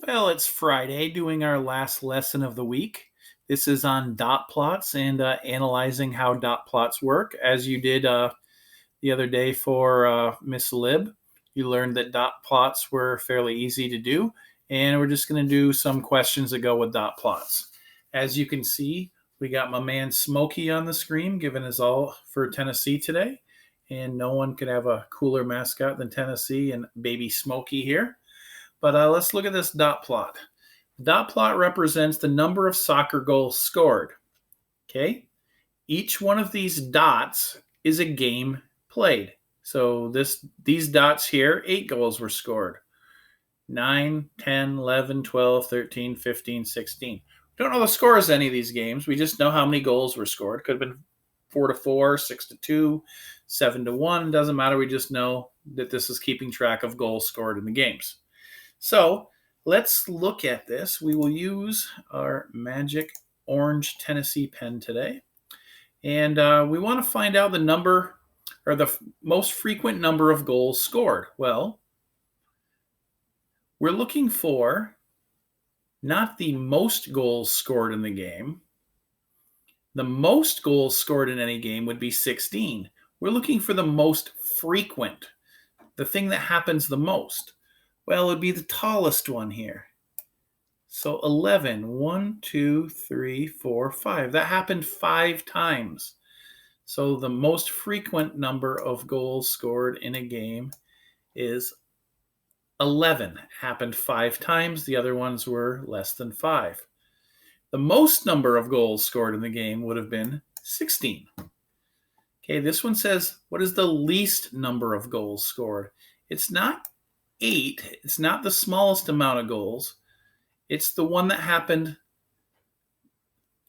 Well, it's Friday, doing our last lesson of the week. This is on dot plots and analyzing how dot plots work. As you did the other day for Miss Lib, you learned that dot plots were fairly easy to do, and we're just going to do some questions that go with dot plots. As you can see, we got my man Smokey on the screen giving us all for Tennessee today, and no one could have a cooler mascot than Tennessee and baby Smokey here. But let's look at this dot plot. The dot plot represents the number of soccer goals scored. Okay. Each one of these dots is a game played. So these dots here, 8 goals were scored. 9, 10, 11, 12, 13, 15, 16. We don't know the scores of any of these games. We just know how many goals were scored. Could have been 4-4, 6-2, 7-1. Doesn't matter. We just know that this is keeping track of goals scored in the games. So let's look at this. We will use our magic orange Tennessee pen today. And we want to find out the number or the most frequent number of goals scored. Well, we're looking for not the most goals scored in the game. The most goals scored in any game would be 16. We're looking for the most frequent, the thing that happens the most. Well, it would be the tallest one here. So 11, 1, 2, 3, 4, 5. That happened 5 times. So the most frequent number of goals scored in a game is 11. Happened 5 times. The other ones were less than 5. The most number of goals scored in the game would have been 16. Okay, this one says, what is the least number of goals scored? It's not 8. It's not the smallest amount of goals. It's the one that happened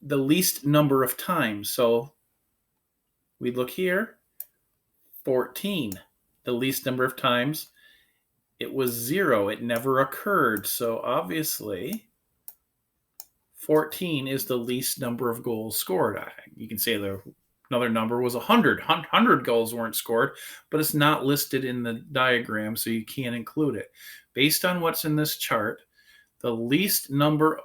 the least number of times. So we look here, 14. The least number of times, it was 0. It never occurred. So obviously, 14 is the least number of goals scored. You can say another number was 100. 100 goals weren't scored, but it's not listed in the diagram, so you can't include it. Based on what's in this chart, the least number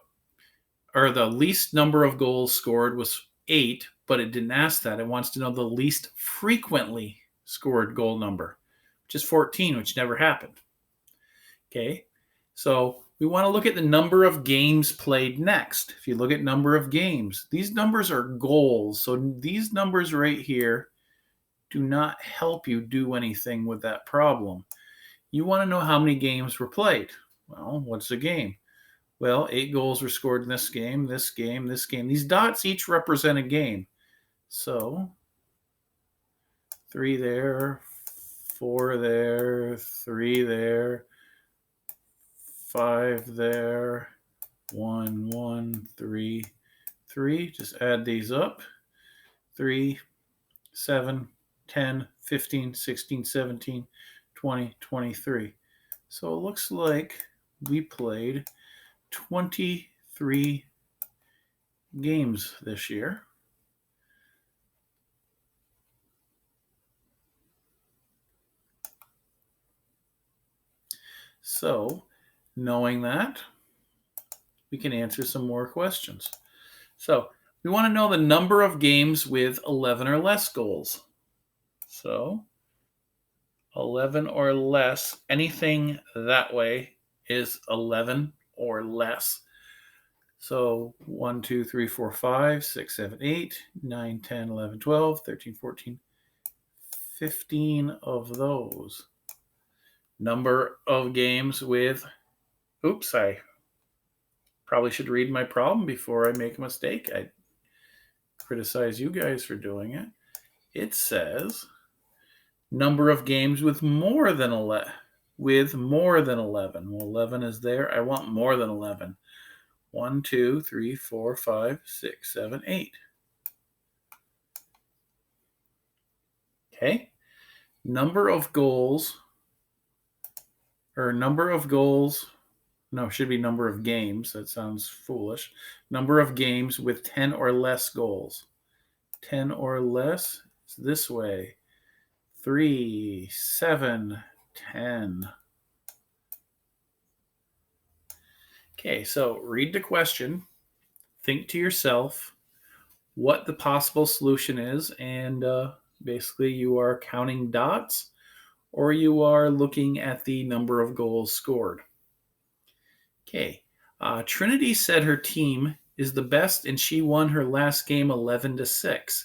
of goals scored was 8, but it didn't ask that. It wants to know the least frequently scored goal number, which is 14, which never happened. Okay, so we want to look at the number of games played next. If you look at number of games, these numbers are goals. So these numbers right here do not help you do anything with that problem. You want to know how many games were played. Well, what's a game? Well, 8 goals were scored in this game, this game, this game. These dots each represent a game. So 3 there, 4 there, 3 there, 5 there, 1, 1, 3, 3. Just add these up. 3, 7, 10, 15, 16, 17, 20, 23. So it looks like we played 23 games this year. So, knowing that, we can answer some more questions. So, we want to know the number of games with 11 or less goals. So, 11 or less, anything that way is 11 or less. So 1, 2, 3, 4, 5, 6, 7, 8, 9, 10, 11, 12, 13, 14, 15 of those. Number of games with, oops, I probably should read my problem before I make a mistake. I criticize you guys for doing it. It says number of games with more than 11. With more than 11. Well, 11 is there. I want more than 11. 1, 2, 3, 4, 5, 6, 7, 8. Okay. Number of goals, no, it should be number of games. That sounds foolish. Number of games with 10 or less goals. 10 or less is this way. 3, 7, 10. Okay, so read the question, think to yourself what the possible solution is, and basically you are counting dots or you are looking at the number of goals scored. Okay, Trinity said her team is the best and she won her last game 11-6.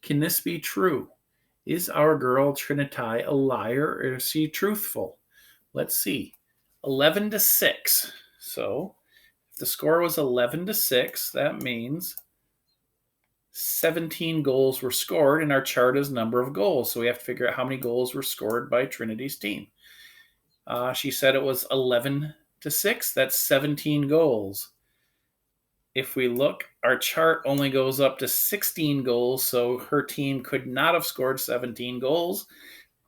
Can this be true? Is our girl Trinity a liar or is she truthful? Let's see. 11-6. So if the score was 11-6, that means 17 goals were scored, and our chart is number of goals. So we have to figure out how many goals were scored by Trinity's team. She said it was 11-6. That's 17 goals. If we look, our chart only goes up to 16 goals, so her team could not have scored 17 goals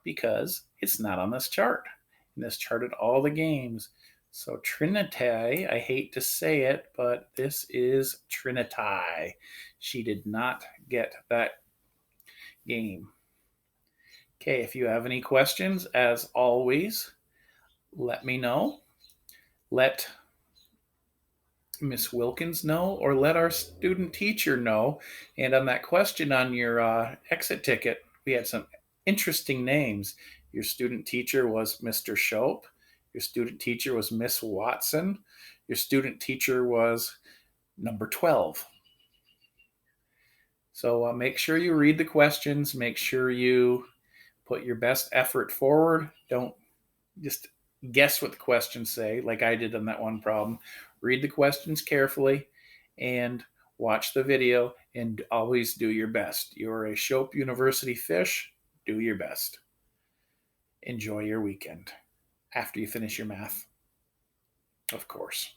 because it's not on this chart. And this charted all the games. So Trinity, I hate to say it, but this is Trinity. She did not get that game. Okay, if you have any questions, as always, let me know. Let Miss Wilkins know, or let our student teacher know. And on that question on your exit ticket, we had some interesting names. Your student teacher was Mr. Shope. Your student teacher was Miss Watson. Your student teacher was number 12. So make sure you read the questions. Make sure you put your best effort forward. Don't just guess what the questions say, like I did on that one problem. Read the questions carefully and watch the video and always do your best. You're a Shope University fish. Do your best. Enjoy your weekend after you finish your math, of course.